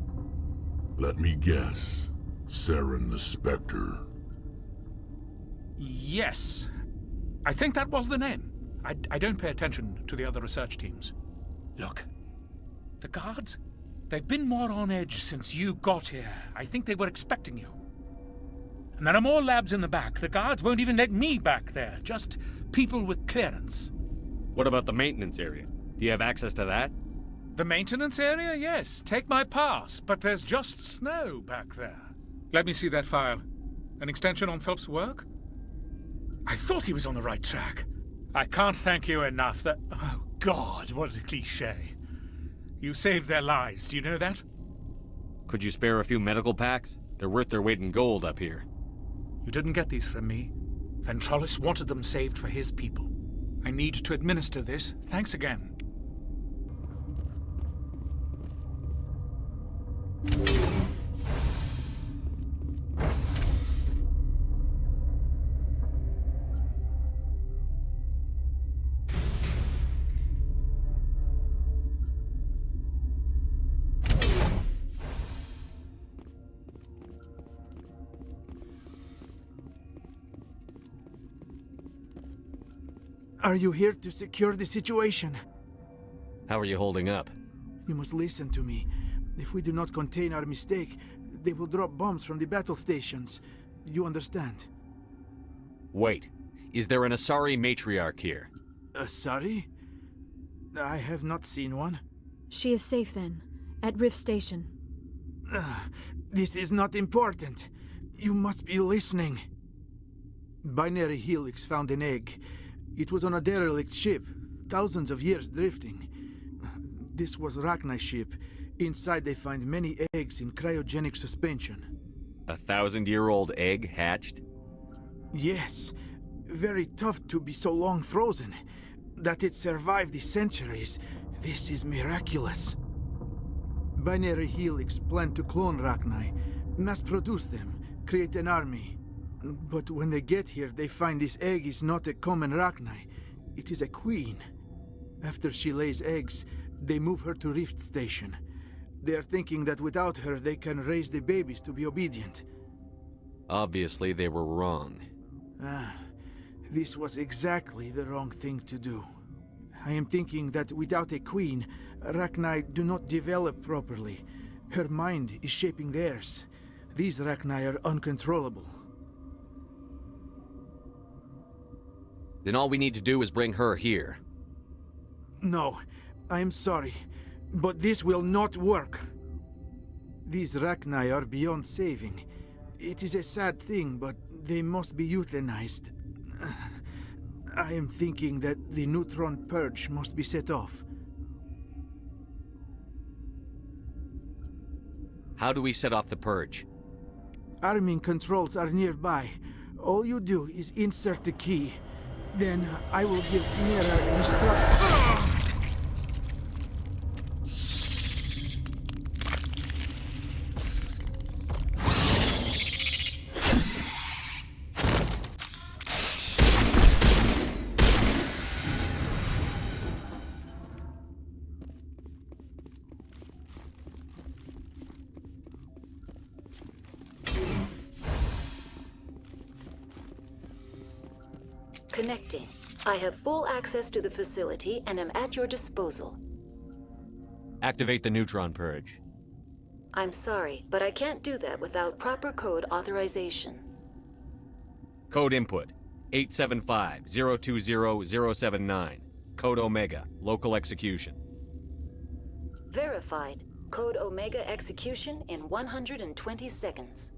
Let me guess. Saren the Spectre. Yes. I think that was the name. I don't pay attention to the other research teams. Look, the guards, they've been more on edge since you got here. I think they were expecting you. And there are more labs in the back. The guards won't even let me back there, just people with clearance. What about the maintenance area? Do you have access to that? The maintenance area, yes. Take my pass, but there's just snow back there. Let me see that file. An extension on Phelps' work? I thought he was on the right track. I can't thank you enough that... Oh, God, what a cliché. You saved their lives, do you know that? Could you spare a few medical packs? They're worth their weight in gold up here. You didn't get these from me. Ventrolis wanted them saved for his people. I need to administer this. Thanks again. Are you here to secure the situation? How are you holding up? You must listen to me. If we do not contain our mistake, they will drop bombs from the battle stations. You understand? Wait. Is there an Asari matriarch here? Asari? I have not seen one. She is safe then, at Rift Station. This is not important. You must be listening. Binary Helix found an egg. It was on a derelict ship, thousands of years drifting. This was Rachni's ship. Inside they find many eggs in cryogenic suspension. A 1,000-year-old egg hatched? Yes. Very tough to be so long frozen. That it survived the centuries, this is miraculous. Binary Helix planned to clone Rachni, mass-produce them, create an army. But when they get here, they find this egg is not a common Rachni. It is a queen. After she lays eggs, they move her to Rift Station. They are thinking that without her, they can raise the babies to be obedient. Obviously, they were wrong. This was exactly the wrong thing to do. I am thinking that without a queen, Rachni do not develop properly. Her mind is shaping theirs. These Rachni are uncontrollable. Then all we need to do is bring her here. No, I am sorry, but this will not work. These Rachni are beyond saving. It is a sad thing, but they must be euthanized. I am thinking that the neutron purge must be set off. How do we set off the purge? Arming controls are nearby. All you do is insert the key. Then I will give Mira destruct. Connecting. I have full access to the facility and am at your disposal. Activate the neutron purge. I'm sorry, but I can't do that without proper code authorization. Code input 875-020-079. Code Omega. Local execution. Verified. Code Omega execution in 120 seconds.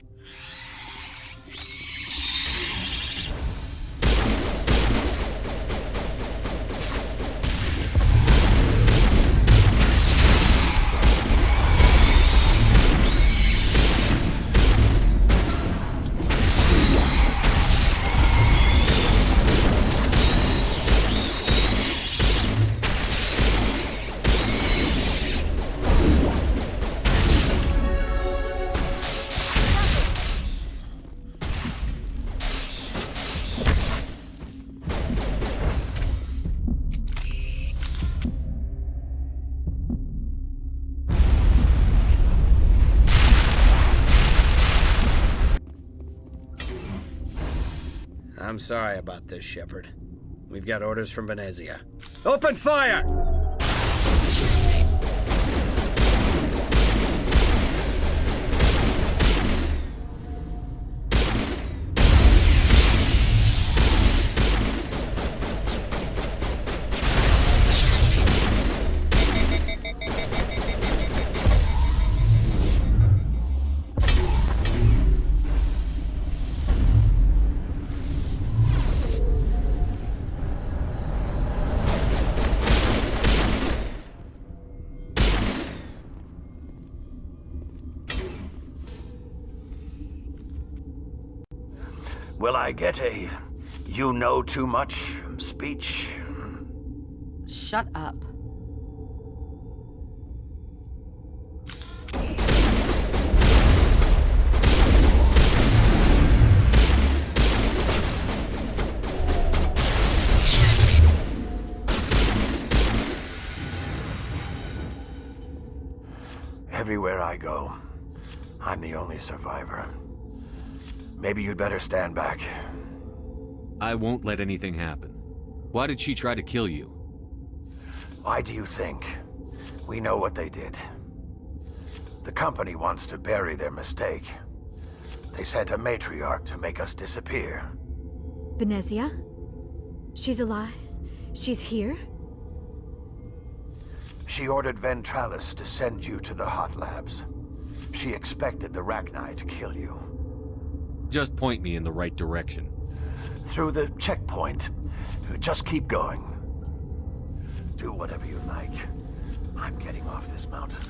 I'm sorry about this, Shepard. We've got orders from Venezia. Open fire! Will I get a you know too much speech? Shut up. Everywhere I go, I'm the only survivor. Maybe you'd better stand back. I won't let anything happen. Why did she try to kill you? Why do you think? We know what they did. The company wants to bury their mistake. They sent a matriarch to make us disappear. Venezia? She's alive? She's here? She ordered Ventralis to send you to the hot labs. She expected the Rachni to kill you. Just point me in the right direction. Through the checkpoint. Just keep going. Do whatever you like. I'm getting off this mountain.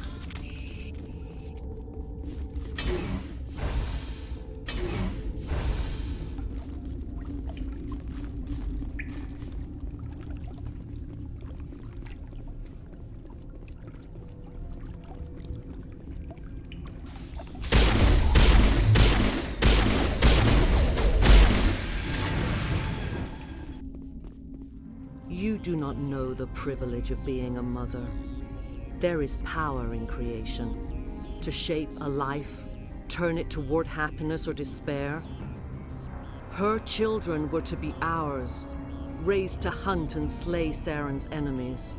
You do not know the privilege of being a mother. There is power in creation. To shape a life, turn it toward happiness or despair. Her children were to be ours, raised to hunt and slay Saren's enemies.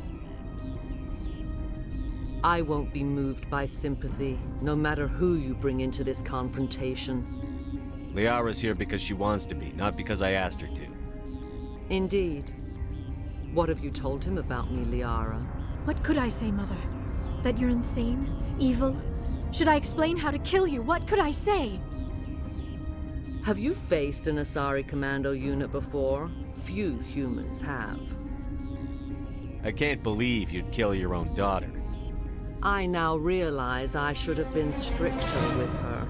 I won't be moved by sympathy, no matter who you bring into this confrontation. Liara's here because she wants to be, not because I asked her to. Indeed. What have you told him about me, Liara? What could I say, Mother? That you're insane? Evil? Should I explain how to kill you? What could I say? Have you faced an Asari commando unit before? Few humans have. I can't believe you'd kill your own daughter. I now realize I should have been stricter with her.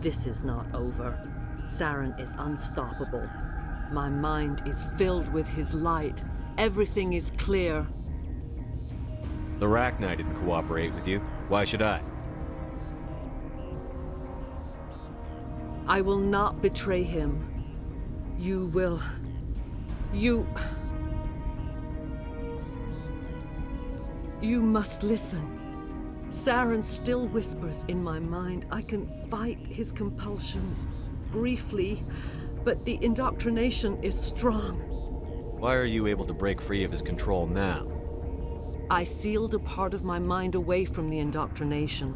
this is not over. Saren is unstoppable. My mind is filled with his light. Everything is clear. The Rachni didn't cooperate with you. Why should I? I will not betray him. You will... You must listen. Saren still whispers in my mind. I can fight his compulsions, briefly, but the indoctrination is strong. Why are you able to break free of his control now? I sealed a part of my mind away from the indoctrination,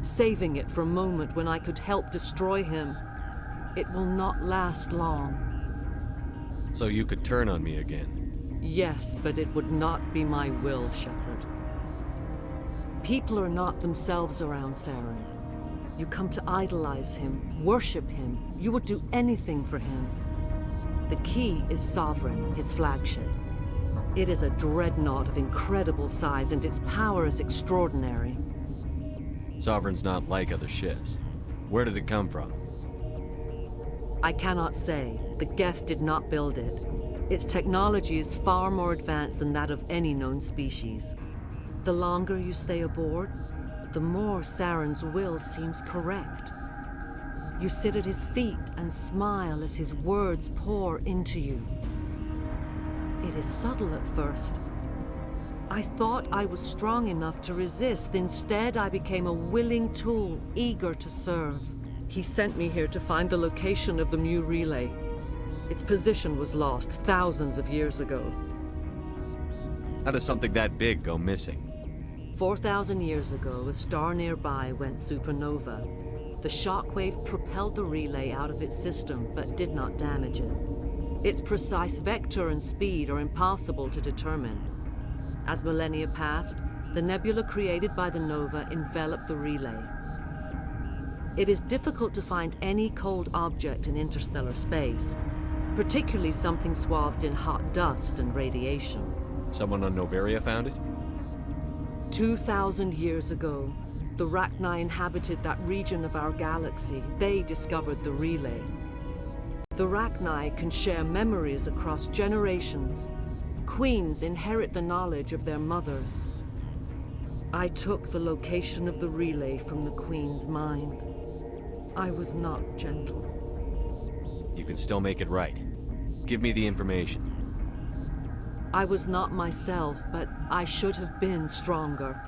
saving it for a moment when I could help destroy him. It will not last long. So you could turn on me again? Yes, but it would not be my will, Shepard. People are not themselves around Saren. You come to idolize him, worship him. You would do anything for him. The key is Sovereign, his flagship. It is a dreadnought of incredible size, and its power is extraordinary. Sovereign's not like other ships. Where did it come from? I cannot say. The Geth did not build it. Its technology is far more advanced than that of any known species. The longer you stay aboard, the more Saren's will seems correct. You sit at his feet and smile as his words pour into you. It is subtle at first. I thought I was strong enough to resist. Instead, I became a willing tool, eager to serve. He sent me here to find the location of the Mu relay. Its position was lost thousands of years ago. How does something that big go missing? 4,000 years ago, a star nearby went supernova. The shockwave propelled the relay out of its system, but did not damage it. Its precise vector and speed are impossible to determine. As millennia passed, the nebula created by the nova enveloped the relay. It is difficult to find any cold object in interstellar space, particularly something swathed in hot dust and radiation. Someone on Noveria found it? 2,000 years ago, the Rachni inhabited that region of our galaxy. They discovered the relay. The Rachni can share memories across generations. Queens inherit the knowledge of their mothers. I took the location of the relay from the Queen's mind. I was not gentle. You can still make it right. Give me the information. I was not myself, but I should have been stronger.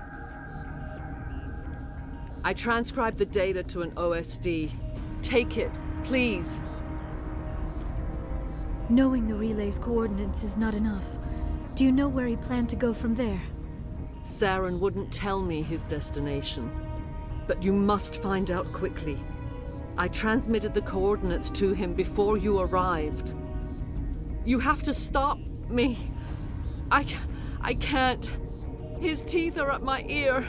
I transcribed the data to an OSD. Take it, please. Knowing the relay's coordinates is not enough. Do you know where he planned to go from there? Saren wouldn't tell me his destination. But you must find out quickly. I transmitted the coordinates to him before you arrived. You have to stop me. I can't. His teeth are at my ear.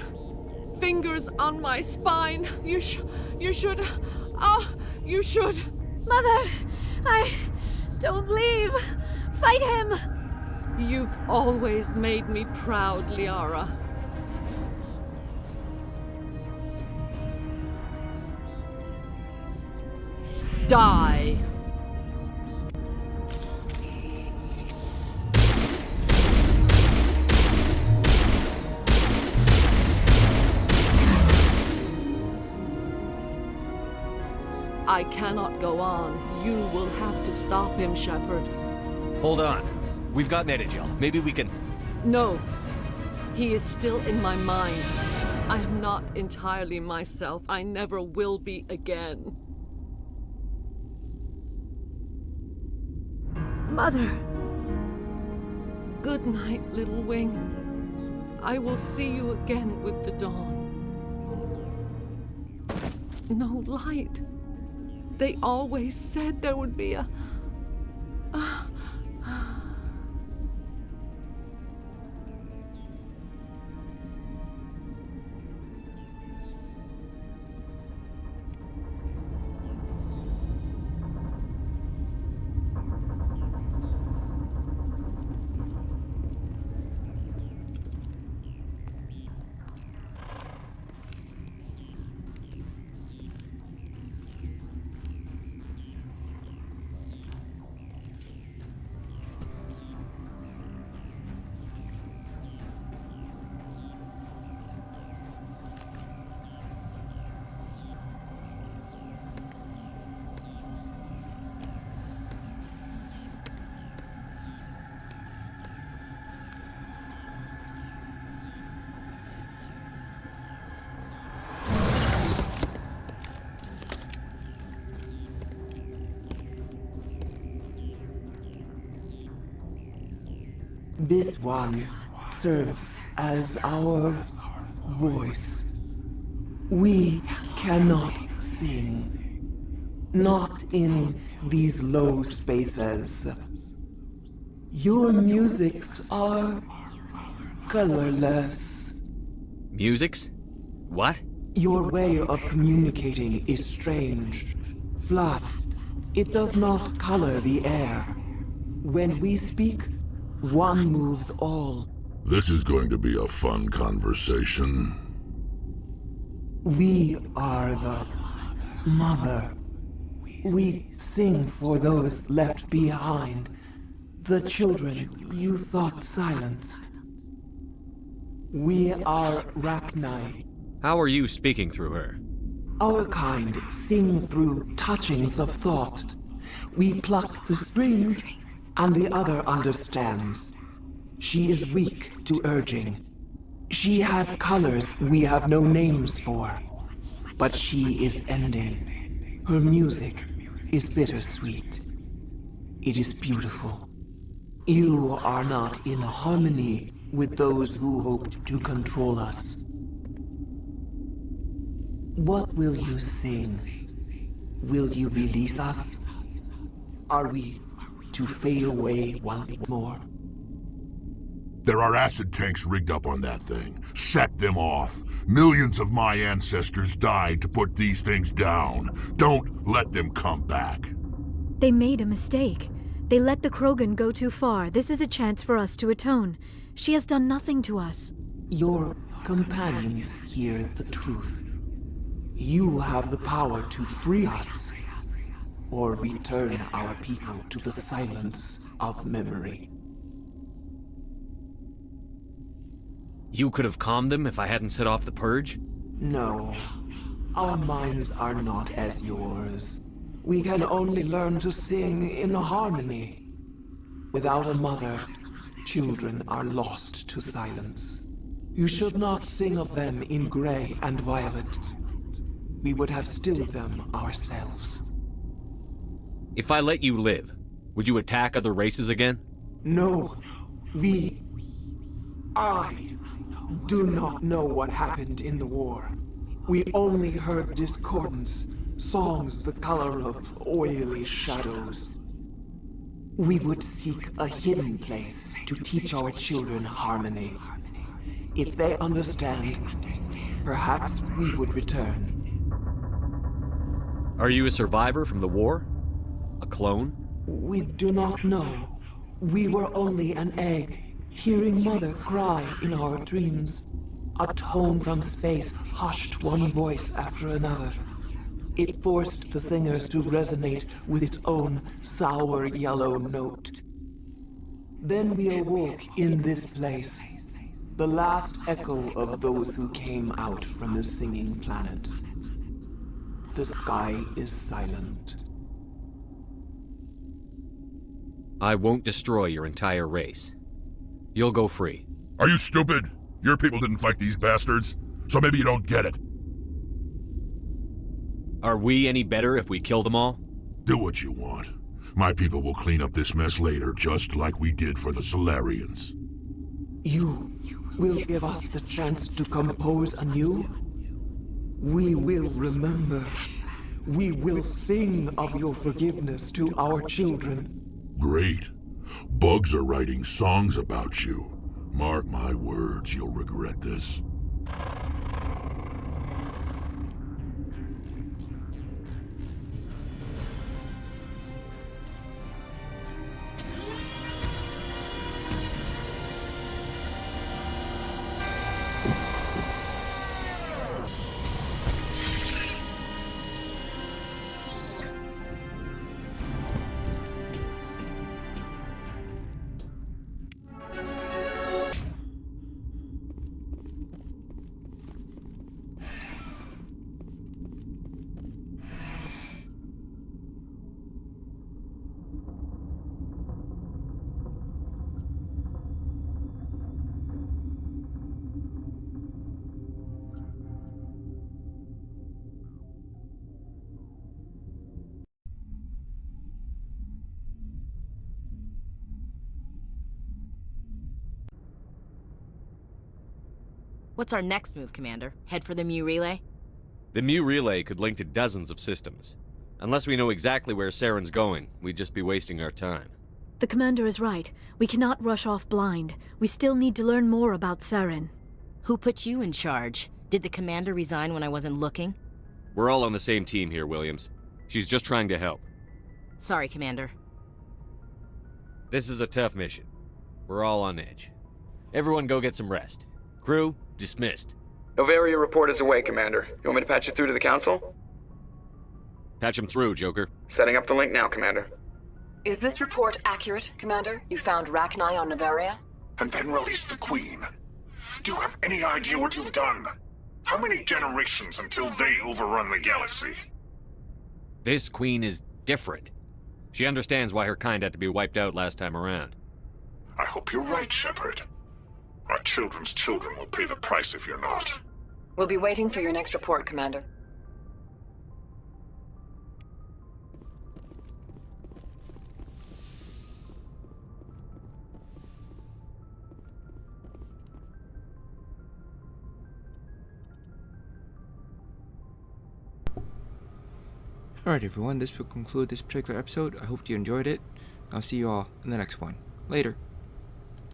Fingers on my spine. You should. You should. Mother! Don't leave! Fight him! You've always made me proud, Liara. Die! I cannot go on. You will have to stop him, Shepard. Hold on. We've got Netagel. Maybe we can... No. He is still in my mind. I am not entirely myself. I never will be again. Mother! Good night, little wing. I will see you again with the dawn. No light. They always said there would be a... This one serves as our voice. We cannot sing. Not in these low spaces. Your musics are colorless. Musics? What? Your way of communicating is strange. Flat. It does not color the air. When we speak, one moves all. This is going to be a fun conversation. We are the mother. We sing for those left behind. The children you thought silenced. We are Rachni. How are you speaking through her? Our kind sing through touchings of thought. We pluck the strings, and the other understands. She is weak to urging. She has colors we have no names for. But she is ending. Her music is bittersweet. It is beautiful. You are not in harmony with those who hoped to control us. What will you sing? Will you release us? Are we to fade away once more? There are acid tanks rigged up on that thing. Set them off. Millions of my ancestors died to put these things down. Don't let them come back. They made a mistake. They let the Krogan go too far. This is a chance for us to atone. She has done nothing to us. Your companions hear the truth. You have the power to free us, or return our people to the silence of memory. You could have calmed them if I hadn't set off the purge? No. Our minds are not as yours. We can only learn to sing in harmony. Without a mother, children are lost to silence. You should not sing of them in gray and violet. We would have stilled them ourselves. If I let you live, would you attack other races again? No. I do not know what happened in the war. We only heard discordance, songs the color of oily shadows. We would seek a hidden place to teach our children harmony. If they understand, perhaps we would return. Are you a survivor from the war? A clone? We do not know. We were only an egg, hearing Mother cry in our dreams. A tone from space hushed one voice after another. It forced the singers to resonate with its own sour yellow note. Then we awoke in this place, the last echo of those who came out from the singing planet. The sky is silent. I won't destroy your entire race. You'll go free. Are you stupid? Your people didn't fight these bastards, so maybe you don't get it. Are we any better if we kill them all? Do what you want. My people will clean up this mess later, just like we did for the Solarians. You will give us the chance to compose anew? We will remember. We will sing of your forgiveness to our children. Great. Bugs are writing songs about you. Mark my words, you'll regret this. What's our next move, Commander? Head for the Mu Relay? The Mu Relay could link to dozens of systems. Unless we know exactly where Saren's going, we'd just be wasting our time. The Commander is right. We cannot rush off blind. We still need to learn more about Saren. Who put you in charge? Did the Commander resign when I wasn't looking? We're all on the same team here, Williams. She's just trying to help. Sorry, Commander. This is a tough mission. We're all on edge. Everyone go get some rest. Crew, dismissed. Noveria report is away, Commander. You want me to patch it through to the Council? Patch him through, Joker. Setting up the link now, Commander. Is this report accurate, Commander? You found Rachni on Noveria? And then released the Queen. Do you have any idea what you've done? How many generations until they overrun the galaxy? This Queen is different. She understands why her kind had to be wiped out last time around. I hope you're right, Shepard. Our children's children will pay the price if you're not. We'll be waiting for your next report, Commander. Alright everyone, this will conclude this particular episode. I hope you enjoyed it. I'll see you all in the next one. Later.